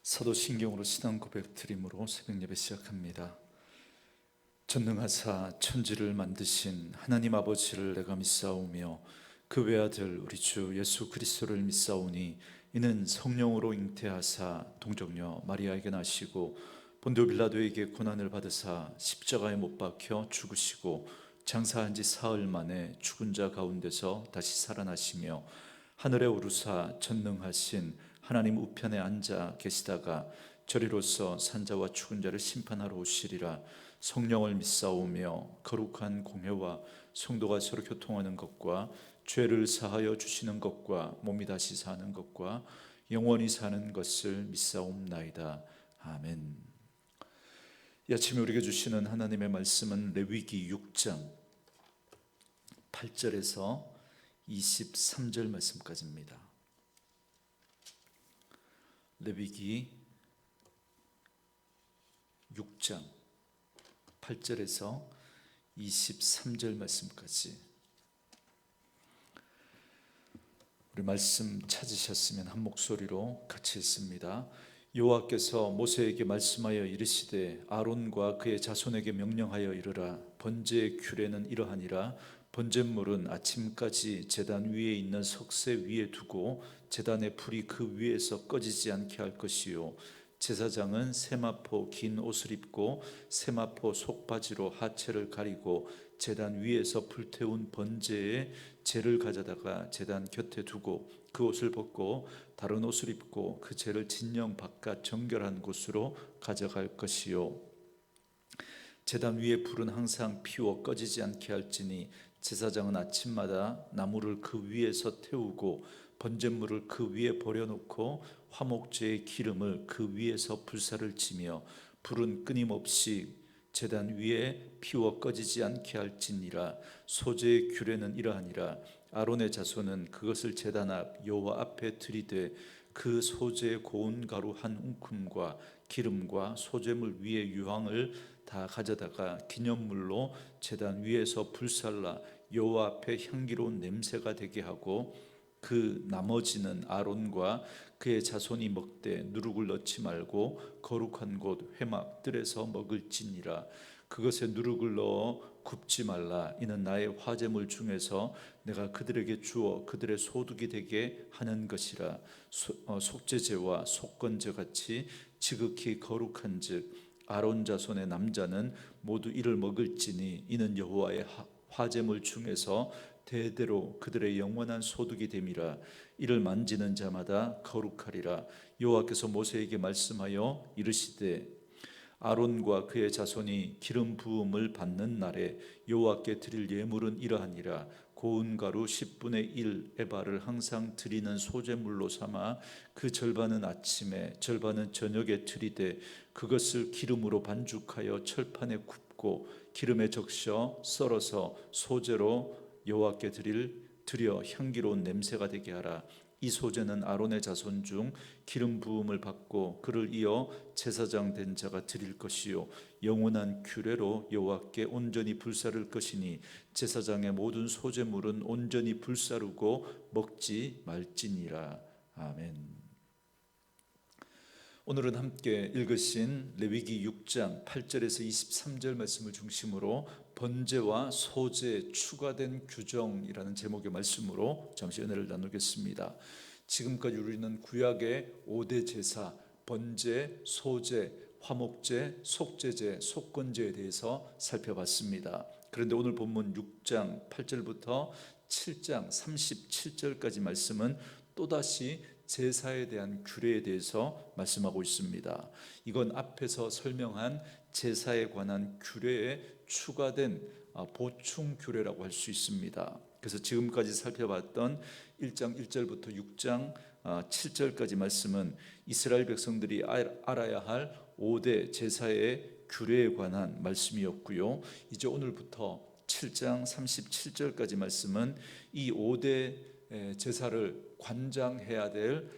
사도신경으로 신앙 고백 드림으로 새벽 예배 시작합니다. 전능하사 천지를 만드신 하나님 아버지를 내가 믿사오며 그 외아들 우리 주 예수 그리스도를 믿사오니 이는 성령으로 잉태하사 동정녀 마리아에게 나시고 본디오 빌라도에게 고난을 받으사 십자가에 못 박혀 죽으시고 장사한 지 사흘 만에 죽은 자 가운데서 다시 살아나시며 하늘에 오르사 전능하신 하나님 우편에 앉아 계시다가 저리로서 산자와 죽은 자를 심판하러 오시리라. 성령을 믿사오며 거룩한 공회와 성도가 서로 교통하는 것과 죄를 사하여 주시는 것과 몸이 다시 사는 것과 영원히 사는 것을 믿사옵나이다. 아멘. 이 아침에 우리에게 주시는 하나님의 말씀은 레위기 6장 8절에서 23절 말씀까지입니다. 레위기 6장 8절에서 23절 말씀까지. 우리 말씀 찾으셨으면 한 목소리로 같이 읽습니다. 여호와께서 모세에게 말씀하여 이르시되 아론과 그의 자손에게 명령하여 이르라. 번제의 규례는 이러하니라. 번제물은 아침까지 제단 위에 있는 석쇠 위에 두고 제단의 불이 그 위에서 꺼지지 않게 할 것이요, 제사장은 세마포 긴 옷을 입고 세마포 속바지로 하체를 가리고 제단 위에서 불태운 번제에 재를 가져다가 제단 곁에 두고 그 옷을 벗고 다른 옷을 입고 그 재를 진영 바깥 정결한 곳으로 가져갈 것이요, 제단 위에 불은 항상 피워 꺼지지 않게 할지니 제사장은 아침마다 나무를 그 위에서 태우고 번제물을 그 위에 버려놓고 화목제의 기름을 그 위에서 불사를 지며 불은 끊임없이 제단 위에 피워 꺼지지 않게 할지니라. 소제의 규례는 이러하니라. 아론의 자손은 그것을 제단 앞 여호와 앞에 들이되 그 소제의 고운 가루 한 움큼과 기름과 소제물 위에 유황을 다 가져다가 기념물로 제단 위에서 불살라 여호와 앞에 향기로운 냄새가 되게 하고 그 나머지는 아론과 그의 자손이 먹되 누룩을 넣지 말고 거룩한 곳 회막들에서 먹을지니라. 그것에 누룩을 넣어 굽지 말라. 이는 나의 화제물 중에서 내가 그들에게 주어 그들의 소득이 되게 하는 것이라. 속죄제와 속건제 같이 지극히 거룩한즉 아론 자손의 남자는 모두 이를 먹을지니 이는 여호와의 화제물 중에서 대대로 그들의 영원한 소득이 됨이라. 이를 만지는 자마다 거룩하리라. 여호와께서 모세에게 말씀하여 이르시되 아론과 그의 자손이 기름 부음을 받는 날에 여호와께 드릴 예물은 이러하니라. 고운 가루 10분의 1 에바를 항상 드리는 소제물로 삼아 그 절반은 아침에 절반은 저녁에 드리되 그것을 기름으로 반죽하여 철판에 굽고 기름에 적셔 썰어서 소제로 여호와께 드려 향기로운 냄새가 되게 하라. 이 소제는 아론의 자손 중 기름 부음을 받고 그를 이어 제사장 된 자가 드릴 것이요, 영원한 규례로 여호와께 온전히 불사를 것이니 제사장의 모든 소제물은 온전히 불사르고 먹지 말지니라. 아멘. 오늘은 함께 읽으신 레위기 6장 8절에서 23절 말씀을 중심으로 번제와 소제에 추가된 규정이라는 제목의 말씀으로 잠시 은혜를 나누겠습니다. 지금까지 우리는 구약의 5대 제사, 번제, 소제, 화목제, 속죄제, 속건제에 대해서 살펴봤습니다. 그런데 오늘 본문 6장 8절부터 7장 37절까지 말씀은 또다시 제사에 대한 규례에 대해서 말씀하고 있습니다. 이건 앞에서 설명한 제사에 관한 규례에 추가된 보충 규례라고 할 수 있습니다. 그래서 지금까지 살펴봤던 1장 1절부터 6장 7절까지 말씀은 이스라엘 백성들이 알아야 할 5대 제사의 규례에 관한 말씀이었고요. 이제 오늘부터 7장 37절까지 말씀은 이 5대 제사를 관장해야 될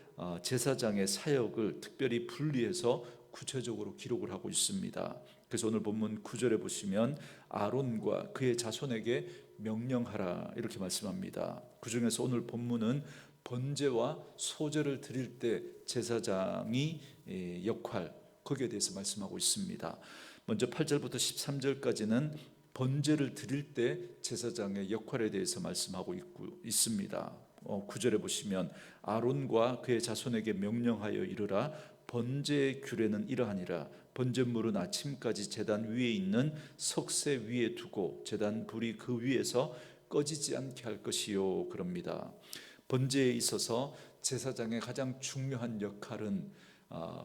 제사장의 사역을 특별히 분리해서 구체적으로 기록을 하고 있습니다. 그래서 오늘 본문 9절에 보시면 아론과 그의 자손에게 명령하라 이렇게 말씀합니다. 그 중에서 오늘 본문은 번제와 소제를 드릴 때 제사장이 역할, 거기에 대해서 말씀하고 있습니다. 먼저 8절부터 13절까지는 번제를 드릴 때 제사장의 역할에 대해서 말씀하고 있습니다. 9절에 보시면 아론과 그의 자손에게 명령하여 이르라. 번제의 규례는 이러하니라. 번제물은 아침까지 제단 위에 있는 석쇠 위에 두고 제단 불이 그 위에서 꺼지지 않게 할 것이요. 그럽니다. 번제에 있어서 제사장의 가장 중요한 역할은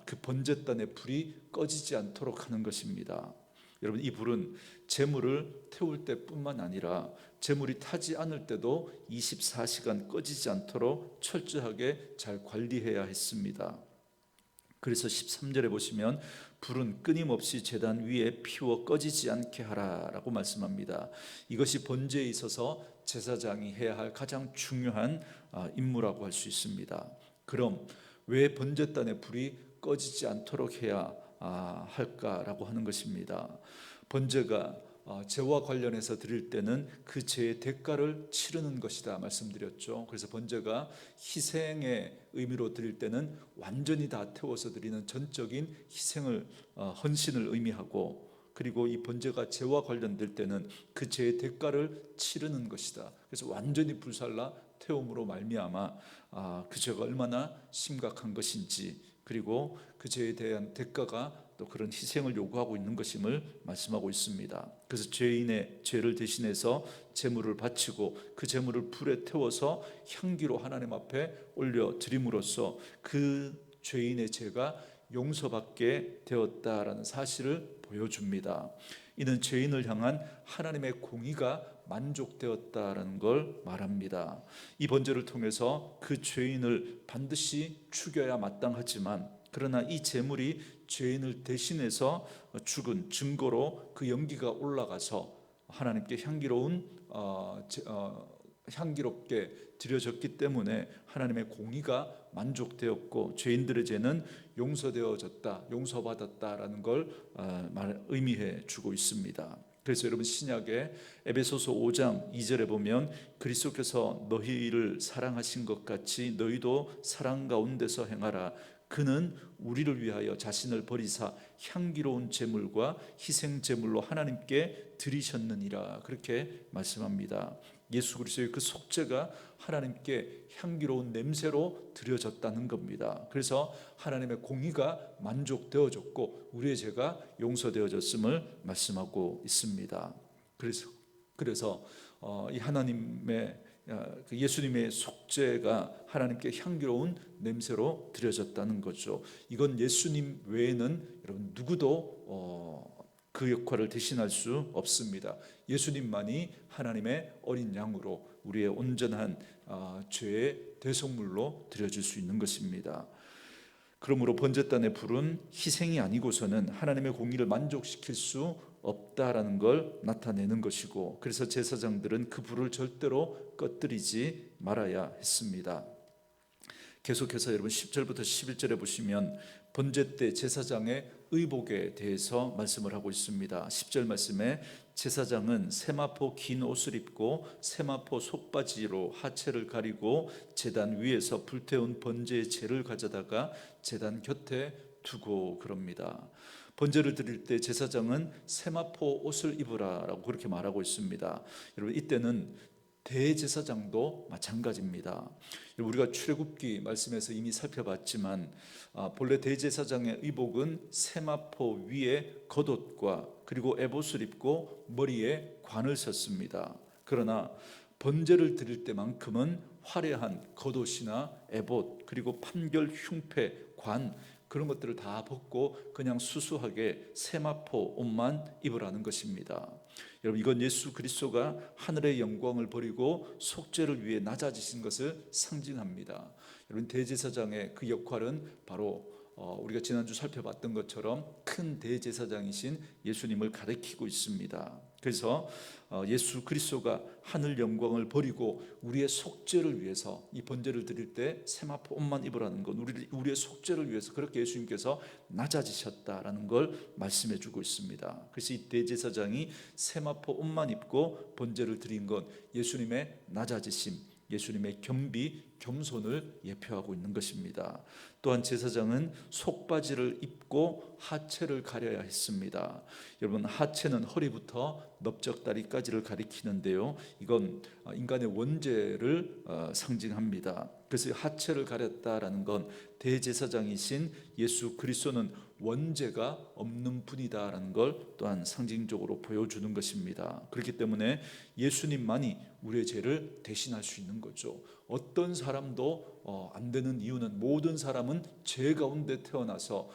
그 번제단의 불이 꺼지지 않도록 하는 것입니다. 여러분, 이 불은 제물을 태울 때뿐만 아니라 제물이 타지 않을 때도 24시간 꺼지지 않도록 철저하게 잘 관리해야 했습니다. 그래서 13절에 보시면 불은 끊임없이 제단 위에 피워 꺼지지 않게 하라라고 말씀합니다. 이것이 번제에 있어서 제사장이 해야 할 가장 중요한 임무라고 할 수 있습니다. 그럼 왜 번제단의 불이 꺼지지 않도록 해야 할까라고 하는 것입니다. 번제가 죄와 관련해서 드릴 때는 그 죄의 대가를 치르는 것이다 말씀드렸죠. 그래서 번제가 희생의 의미로 드릴 때는 완전히 다 태워서 드리는 전적인 희생을, 헌신을 의미하고, 그리고 이 번제가 죄와 관련될 때는 그 죄의 대가를 치르는 것이다. 그래서 완전히 불살라 태움으로 말미암아 그 죄가 얼마나 심각한 것인지, 그리고 그 죄에 대한 대가가 또 그런 희생을 요구하고 있는 것임을 말씀하고 있습니다. 그래서 죄인의 죄를 대신해서 제물을 바치고 그 제물을 불에 태워서 향기로 하나님 앞에 올려 드림으로써 그 죄인의 죄가 용서받게 되었다라는 사실을 보여줍니다. 이는 죄인을 향한 하나님의 공의가 만족되었다라는 걸 말합니다. 이 번제를 통해서 그 죄인을 반드시 죽여야 마땅하지만, 그러나 이 제물이 죄인을 대신해서 죽은 증거로 그 연기가 올라가서 하나님께 향기롭게 드려졌기 때문에 하나님의 공의가 만족되었고 죄인들의 죄는 용서되어졌다, 용서받았다라는 걸 의미해 주고 있습니다. 그래서 여러분, 신약의 에베소서 5장 2절에 보면 그리스도께서 너희를 사랑하신 것 같이 너희도 사랑 가운데서 행하라. 그는 우리를 위하여 자신을 버리사 향기로운 제물과 희생 제물로 하나님께 드리셨느니라. 그렇게 말씀합니다. 예수 그리스도의 그 속죄가 하나님께 향기로운 냄새로 드려졌다는 겁니다. 그래서 하나님의 공의가 만족되어졌고 우리의 죄가 용서되어졌음을 말씀하고 있습니다. 그래서 이 하나님의 예수님의 속죄가 하나님께 향기로운 냄새로 드려졌다는 거죠. 이건 예수님 외에는 여러분 누구도 그 역할을 대신할 수 없습니다. 예수님만이 하나님의 어린 양으로 우리의 온전한 죄의 대속물로 드려질 수 있는 것입니다. 그러므로 번제단의 불은 희생이 아니고서는 하나님의 공의를 만족시킬 수 없다라는 걸 나타내는 것이고, 그래서 제사장들은 그 불을 절대로 꺼뜨리지 말아야 했습니다. 계속해서 여러분 10절부터 11절에 보시면 번제 때 제사장의 의복에 대해서 말씀을 하고 있습니다. 10절 말씀에 제사장은 세마포 긴 옷을 입고 세마포 속바지로 하체를 가리고 제단 위에서 불태운 번제의 재를 가져다가 제단 곁에 두고 그럽니다. 번제를 드릴 때 제사장은 세마포 옷을 입으라라고 그렇게 말하고 있습니다. 여러분, 이때는 대제사장도 마찬가지입니다. 우리가 출애굽기 말씀에서 이미 살펴봤지만 본래 대제사장의 의복은 세마포 위에 겉옷과 그리고 에봇을 입고 머리에 관을 썼습니다. 그러나 번제를 드릴 때만큼은 화려한 겉옷이나 에봇 그리고 판결, 흉패, 관 그런 것들을 다 벗고 그냥 수수하게 세마포 옷만 입으라는 것입니다. 여러분, 이건 예수 그리스도가 하늘의 영광을 버리고 속죄를 위해 낮아지신 것을 상징합니다. 여러분, 대제사장의 그 역할은 바로 우리가 지난주 살펴봤던 것처럼 큰 대제사장이신 예수님을 가리키고 있습니다. 그래서 예수 그리스도가 하늘 영광을 버리고 우리의 속죄를 위해서 이 번제를 드릴 때 세마포 옷만 입으라는 건 우리의 속죄를 위해서 그렇게 예수님께서 낮아지셨다라는 걸 말씀해 주고 있습니다. 그래서 이 대제사장이 세마포 옷만 입고 번제를 드린 건 예수님의 낮아지심, 예수님의 겸비, 겸손을 예표하고 있는 것입니다. 또한 제사장은 속바지를 입고 하체를 가려야 했습니다. 여러분, 하체는 허리부터 넓적다리까지를 가리키는데요, 이건 인간의 원죄를 상징합니다. 그래서 하체를 가렸다라는 건 대제사장이신 예수 그리스도는 원죄가 없는 분이다라는 걸 또한 상징적으로 보여주는 것입니다. 그렇기 때문에 예수님만이 우리의 죄를 대신할 수 있는 거죠. 어떤 사람도 안 되는 이유는 모든 사람은 죄 가운데 태어나서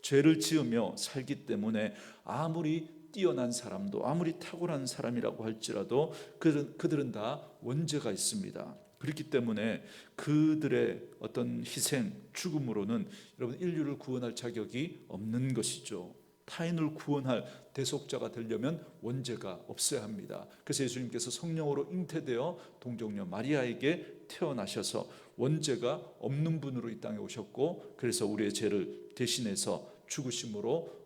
죄를 지으며 살기 때문에 아무리 뛰어난 사람도, 아무리 탁월한 사람이라고 할지라도 그들은 다 원죄가 있습니다. 그렇기 때문에 그들의 어떤 희생, 죽음으로는 여러분 인류를 구원할 자격이 없는 것이죠. 타인을 구원할 대속자가 되려면 원죄가 없어야 합니다. 그래서 예수님께서 성령으로 잉태되어 동정녀 마리아에게 태어나셔서 원죄가 없는 분으로 이 땅에 오셨고, 그래서 우리의 죄를 대신해서 죽으심으로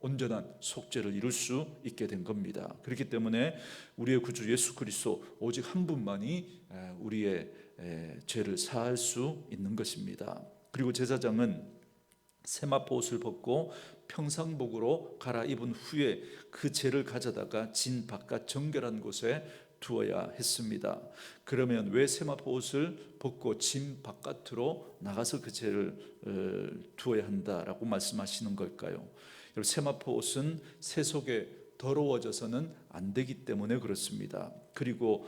온전한 속죄를 이룰 수 있게 된 겁니다. 그렇기 때문에 우리의 구주 예수 그리스도 오직 한 분만이 우리의 죄를 사할 수 있는 것입니다. 그리고 제사장은 세마포 옷을 벗고 평상복으로 갈아입은 후에 그 죄를 가져다가 진 바깥 정결한 곳에 두어야 했습니다. 그러면 왜 세마포 옷을 벗고 진 바깥으로 나가서 그 죄를 두어야 한다라고 말씀하시는 걸까요? 세마포 옷은 세속에 더러워져서는 안 되기 때문에 그렇습니다. 그리고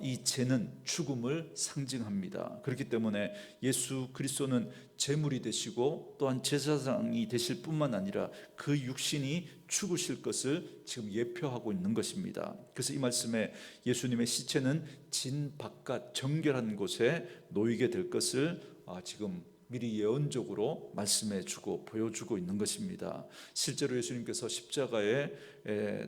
이 죄는 죽음을 상징합니다. 그렇기 때문에 예수 그리스도는 제물이 되시고 또한 제사장이 되실 뿐만 아니라 그 육신이 죽으실 것을 지금 예표하고 있는 것입니다. 그래서 이 말씀에 예수님의 시체는 진 바깥 정결한 곳에 놓이게 될 것을 지금 미리 예언적으로 말씀해 주고 보여주고 있는 것입니다. 실제로 예수님께서 십자가에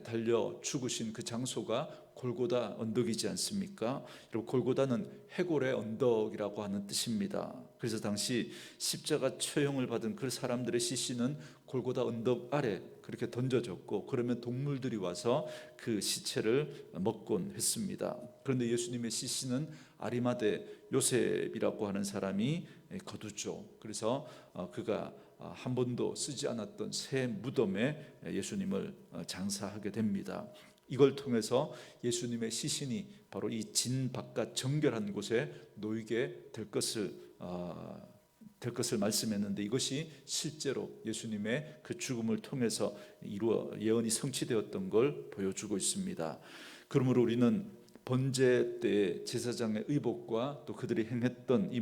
달려 죽으신 그 장소가 골고다 언덕이지 않습니까? 그리고 골고다는 해골의 언덕이라고 하는 뜻입니다. 그래서 당시 십자가 처형을 받은 그 사람들의 시신은 골고다 언덕 아래 그렇게 던져졌고, 그러면 동물들이 와서 그 시체를 먹곤 했습니다. 그런데 예수님의 시신은 아리마대 요셉이라고 하는 사람이 거두죠. 그래서 그가 한 번도 쓰지 않았던 새 무덤에 예수님을 장사하게 됩니다. 이걸 통해서 예수님의 시신이 바로 이 진 바깥 정결한 곳에 놓이게 될 것을 말씀했는데, 이것이 실제로 예수님의 그 죽음을 통해서 예언이 성취되었던 걸 보여주고 있습니다. 그러므로 우리는 번제 때 제사장의 의복과 또 그들이 행했던 이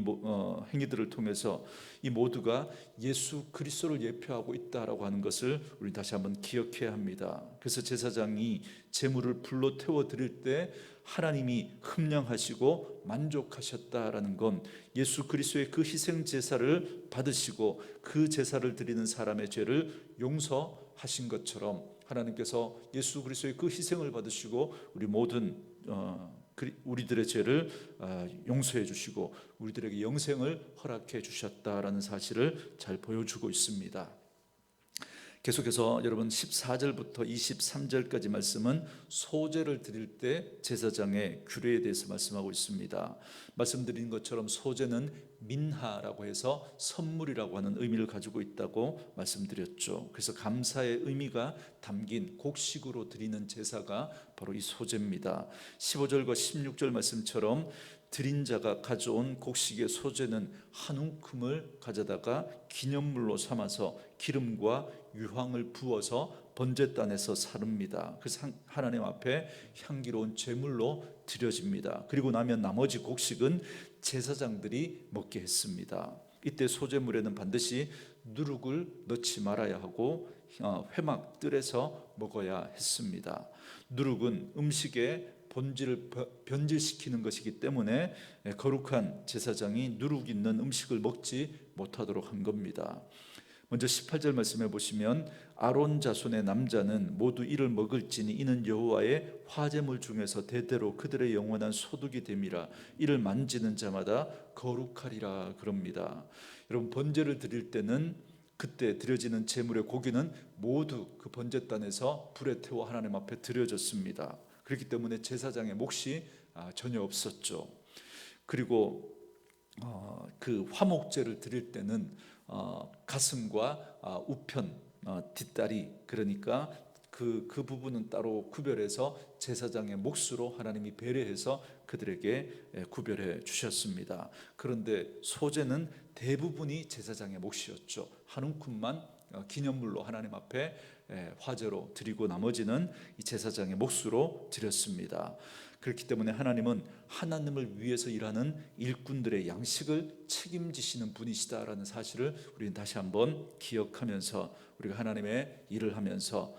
행위들을 통해서 이 모두가 예수 그리스도를 예표하고 있다라고 하는 것을 우리 다시 한번 기억해야 합니다. 그래서 제사장이 제물을 불로 태워 드릴 때 하나님이 흠령하시고 만족하셨다라는 건 예수 그리스도의 그 희생 제사를 받으시고 그 제사를 드리는 사람의 죄를 용서하신 것처럼, 하나님께서 예수 그리스도의 그 희생을 받으시고 우리 모든 우리들의 죄를 용서해 주시고 우리들에게 영생을 허락해 주셨다라는 사실을 잘 보여주고 있습니다. 계속해서 여러분 14절부터 23절까지 말씀은 소제를 드릴 때 제사장의 규례에 대해서 말씀하고 있습니다. 말씀드린 것처럼 소제는 민하라고 해서 선물이라고 하는 의미를 가지고 있다고 말씀드렸죠. 그래서 감사의 의미가 담긴 곡식으로 드리는 제사가 바로 이 소제입니다. 15절과 16절 말씀처럼 드린 자가 가져온 곡식의 소제는 한 움큼을 가져다가 기념물로 삼아서 기름과 유황을 부어서 번제단에서 사릅니다. 그래서 하나님 앞에 향기로운 제물로 드려집니다. 그리고 나면 나머지 곡식은 제사장들이 먹게 했습니다. 이때 소제물에는 반드시 누룩을 넣지 말아야 하고 회막 뜰에서 먹어야 했습니다. 누룩은 음식의 본질을 변질시키는 것이기 때문에 거룩한 제사장이 누룩 있는 음식을 먹지 못하도록 한 겁니다. 먼저 18절 말씀해 보시면 아론 자손의 남자는 모두 이를 먹을지니 이는 여호와의 화제물 중에서 대대로 그들의 영원한 소득이 됨이라. 이를 만지는 자마다 거룩하리라 그럽니다. 여러분, 번제를 드릴 때는 그때 드려지는 제물의 고기는 모두 그 번제단에서 불에 태워 하나님 앞에 드려졌습니다. 그렇기 때문에 제사장의 몫이 전혀 없었죠. 그리고 그 화목제를 드릴 때는 가슴과 우편, 뒷다리, 그러니까 그 부분은 따로 구별해서 제사장의 몫으로 하나님이 배려해서 그들에게 구별해 주셨습니다. 그런데 소제는 대부분이 제사장의 몫이었죠. 한 움큼만 기념물로 하나님 앞에 화제로 드리고 나머지는 이 제사장의 몫으로 드렸습니다. 그렇기 때문에 하나님은 하나님을 위해서 일하는 일꾼들의 양식을 책임지시는 분이시다라는 사실을 우리는 다시 한번 기억하면서 우리가 하나님의 일을 하면서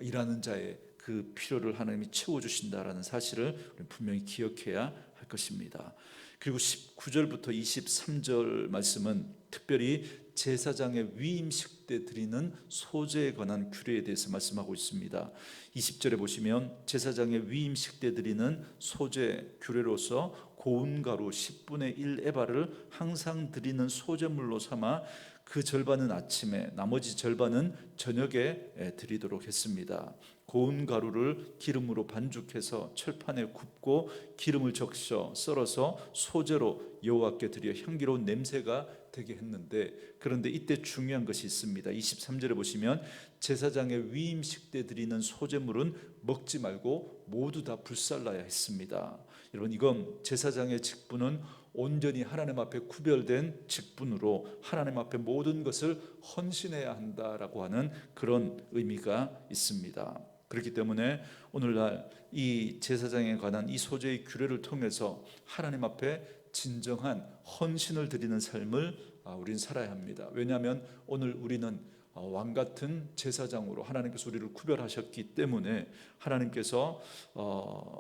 일하는 자의 그 필요를 하나님이 채워주신다라는 사실을 우리는 분명히 기억해야 할 것입니다. 그리고 19절부터 23절 말씀은 특별히 제사장의 위임식 때 드리는 소제에 관한 규례에 대해서 말씀하고 있습니다. 20절에 보시면 제사장의 위임식 때 드리는 소제 규례로서 고운 가루 10분의 1 에바를 항상 드리는 소제물로 삼아 그 절반은 아침에 나머지 절반은 저녁에 드리도록 했습니다. 고운 가루를 기름으로 반죽해서 철판에 굽고 기름을 적셔 썰어서 소제로 여호와께 드려 향기로운 냄새가 되게 했는데, 그런데 이때 중요한 것이 있습니다. 23절에 보시면 제사장의 위임식 때 드리는 소제물은 먹지 말고 모두 다 불살라야 했습니다. 여러분, 이건 제사장의 직분은 온전히 하나님 앞에 구별된 직분으로 하나님 앞에 모든 것을 헌신해야 한다라고 하는 그런 의미가 있습니다. 그렇기 때문에 오늘날 이 제사장에 관한 이 소제의 규례를 통해서 하나님 앞에 진정한 헌신을 드리는 삶을 우리는 살아야 합니다. 왜냐하면 오늘 우리는 왕 같은 제사장으로 하나님께서 우리를 구별하셨기 때문에 하나님께서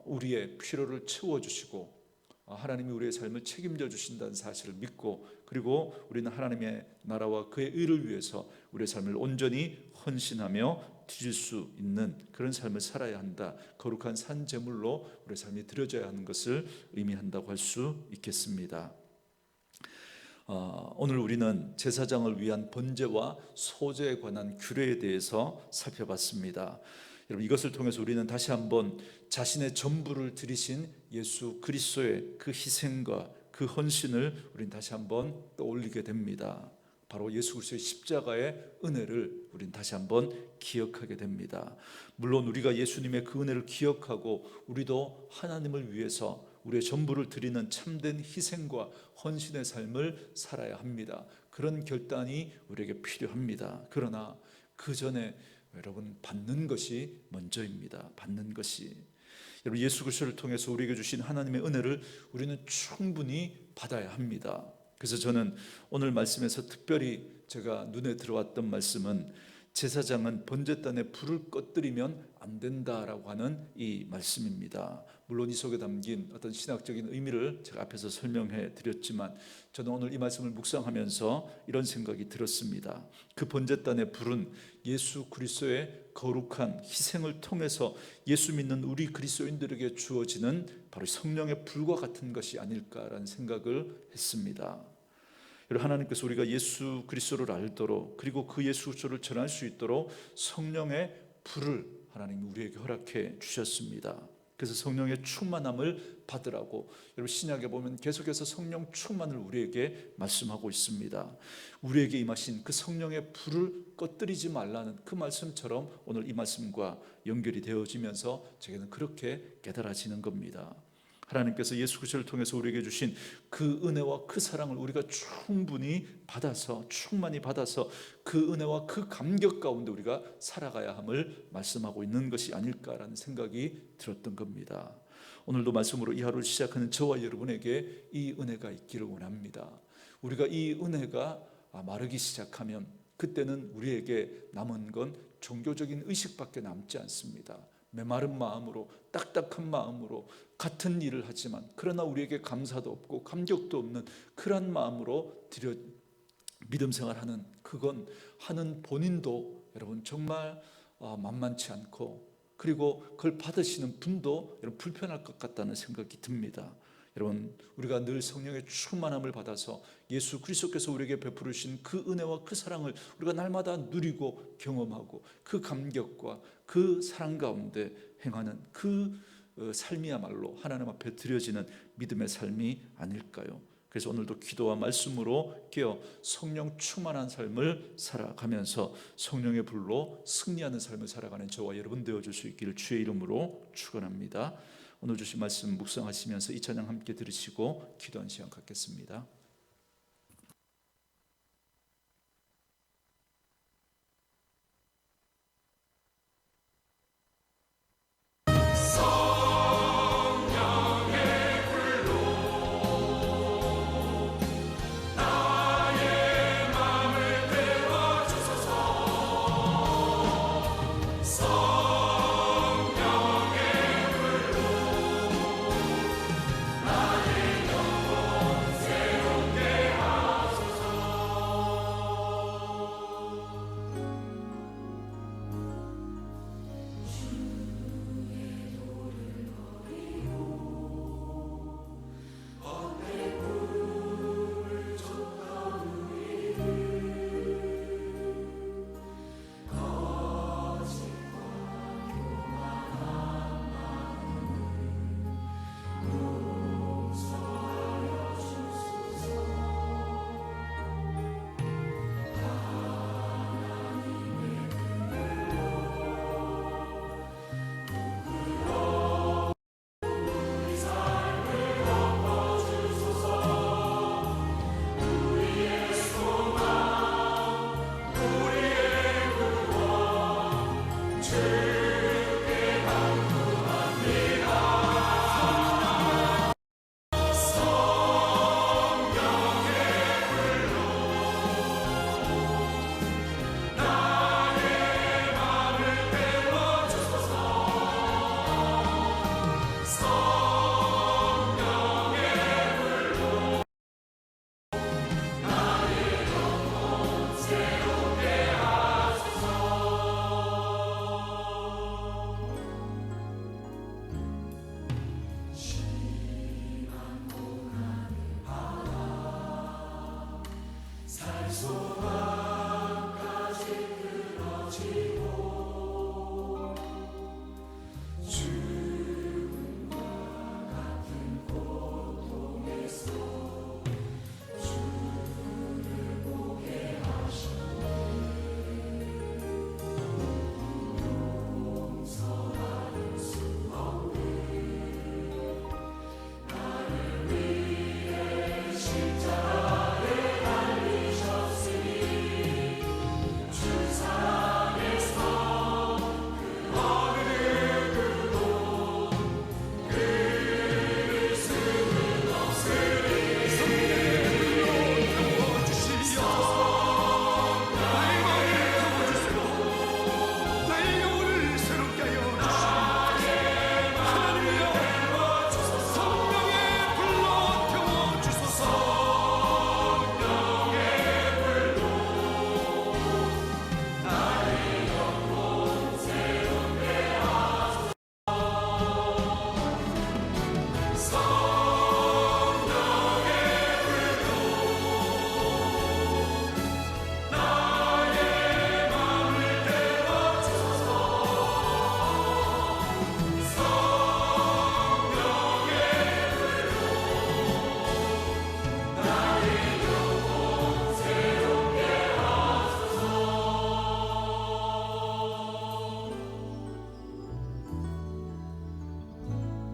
우리의 필요를 채워주시고 하나님이 우리의 삶을 책임져 주신다는 사실을 믿고, 그리고 우리는 하나님의 나라와 그의 의를 위해서 우리의 삶을 온전히 헌신하며 드릴 수 있는 그런 삶을 살아야 한다. 거룩한 산 제물로 우리의 삶이 드려져야 하는 것을 의미한다고 할 수 있겠습니다. 오늘 우리는 제사장을 위한 번제와 소제에 관한 규례에 대해서 살펴봤습니다. 여러분, 이것을 통해서 우리는 다시 한번 자신의 전부를 드리신 예수 그리스도의 그 희생과 그 헌신을 우리는 다시 한번 떠올리게 됩니다. 바로 예수 그리스도의 십자가의 은혜를 우리는 다시 한번 기억하게 됩니다. 물론 우리가 예수님의 그 은혜를 기억하고 우리도 하나님을 위해서 우리의 전부를 드리는 참된 희생과 헌신의 삶을 살아야 합니다. 그런 결단이 우리에게 필요합니다. 그러나 그 전에 여러분, 받는 것이 먼저입니다. 받는 것이. 여러분, 예수 그리스도를 통해서 우리에게 주신 하나님의 은혜를 우리는 충분히 받아야 합니다. 그래서 저는 오늘 말씀에서 특별히 제가 눈에 들어왔던 말씀은 제사장은 번제단에 불을 꺼뜨리면 안 된다라고 하는 이 말씀입니다. 물론 이 속에 담긴 어떤 신학적인 의미를 제가 앞에서 설명해 드렸지만 저는 오늘 이 말씀을 묵상하면서 이런 생각이 들었습니다. 그 번제단의 불은 예수 그리스도의 거룩한 희생을 통해서 예수 믿는 우리 그리스도인들에게 주어지는 바로 성령의 불과 같은 것이 아닐까라는 생각을 했습니다. 하나님께서 우리가 예수 그리스도를 알도록, 그리고 그 예수 그리스도를 전할 수 있도록 성령의 불을 하나님이 우리에게 허락해 주셨습니다. 그래서 성령의 충만함을 받으라고 여러분, 신약에 보면 계속해서 성령 충만을 우리에게 말씀하고 있습니다. 우리에게 임하신 그 성령의 불을 꺼뜨리지 말라는 그 말씀처럼 오늘 이 말씀과 연결이 되어지면서 제게는 그렇게 깨달아지는 겁니다. 하나님께서 예수 그리스도를 통해서 우리에게 주신 그 은혜와 그 사랑을 우리가 충분히 받아서, 충만히 받아서 그 은혜와 그 감격 가운데 우리가 살아가야 함을 말씀하고 있는 것이 아닐까라는 생각이 들었던 겁니다. 오늘도 말씀으로 이 하루를 시작하는 저와 여러분에게 이 은혜가 있기를 원합니다. 우리가 이 은혜가 마르기 시작하면 그때는 우리에게 남은 건 종교적인 의식밖에 남지 않습니다. 메마른 마음으로, 딱딱한 마음으로 같은 일을 하지만 그러나 우리에게 감사도 없고 감격도 없는 그런 마음으로 믿음 생활하는, 그건 하는 본인도 여러분 정말 만만치 않고, 그리고 그걸 받으시는 분도 여러분 불편할 것 같다는 생각이 듭니다. 여러분, 우리가 늘 성령의 충만함을 받아서 예수 그리스도께서 우리에게 베푸르신 그 은혜와 그 사랑을 우리가 날마다 누리고 경험하고 그 감격과 그 사랑 가운데 행하는 그 삶이야말로 하나님 앞에 드려지는 믿음의 삶이 아닐까요? 그래서 오늘도 기도와 말씀으로 깨어 성령 충만한 삶을 살아가면서 성령의 불로 승리하는 삶을 살아가는 저와 여러분 되어줄 수 있기를 주의 이름으로 축원합니다. 오늘 주신 말씀 묵상하시면서 이 찬양 함께 들으시고 기도한 시간 갖겠습니다.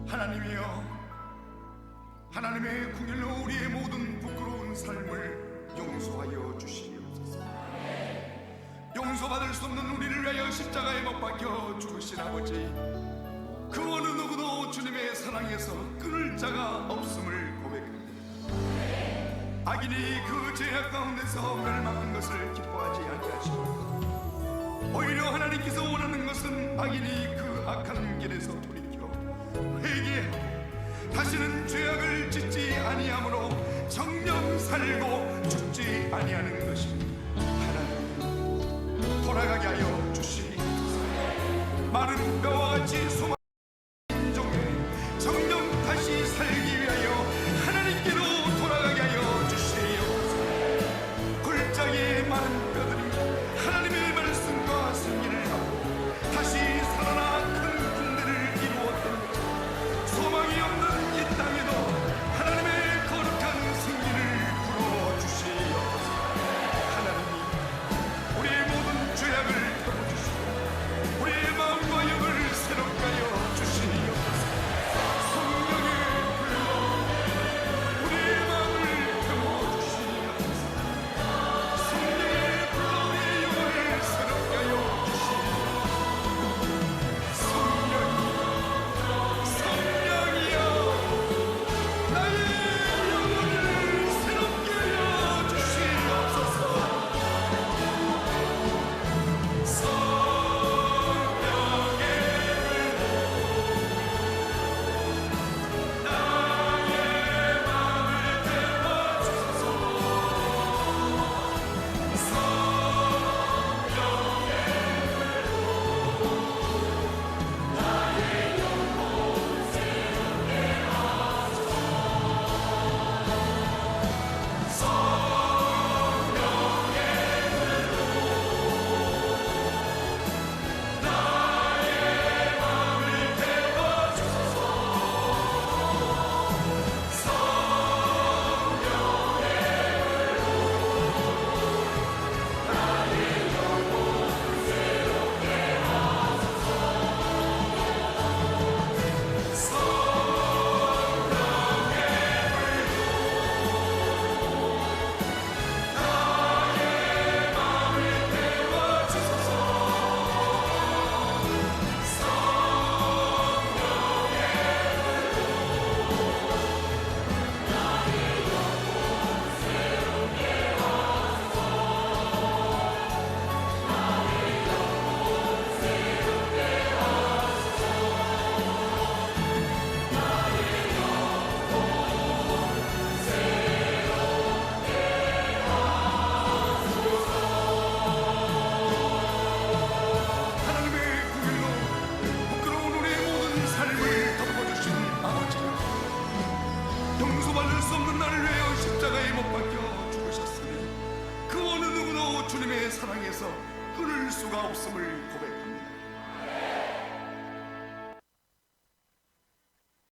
하나님이여, 하나님의 궁일로 우리의 모든 부끄러운 삶을 용서하여 주시옵소서. 용서받을 수 없는 우리를 위하여 십자가에 못 박혀 죽으신 아버지, 그 어느 누구도 주님의 사랑에서 끊을 자가 없음을 고백합니다. 악인이 그 죄악 가운데서 멸망한 것을 기뻐하지 아니하시고, 오히려 하나님께서 원하는 것은 악인이 그 악한 길에서 돌이켜 회개하고 다시는 죄악을 짓지 아니함으로 정령 살고 죽지 아니하는 것입니다. 하나님, 돌아가게 하여 주시옵소서. 마른 뼈와 같이 소망 인종에 정령 다시 살기 위하여 수 없는 나를 위하여 십자가에 못 박혀 죽으셨으니 그 어느 누구도 주님의 사랑에서 끊을 수가 없음을 고백합니다.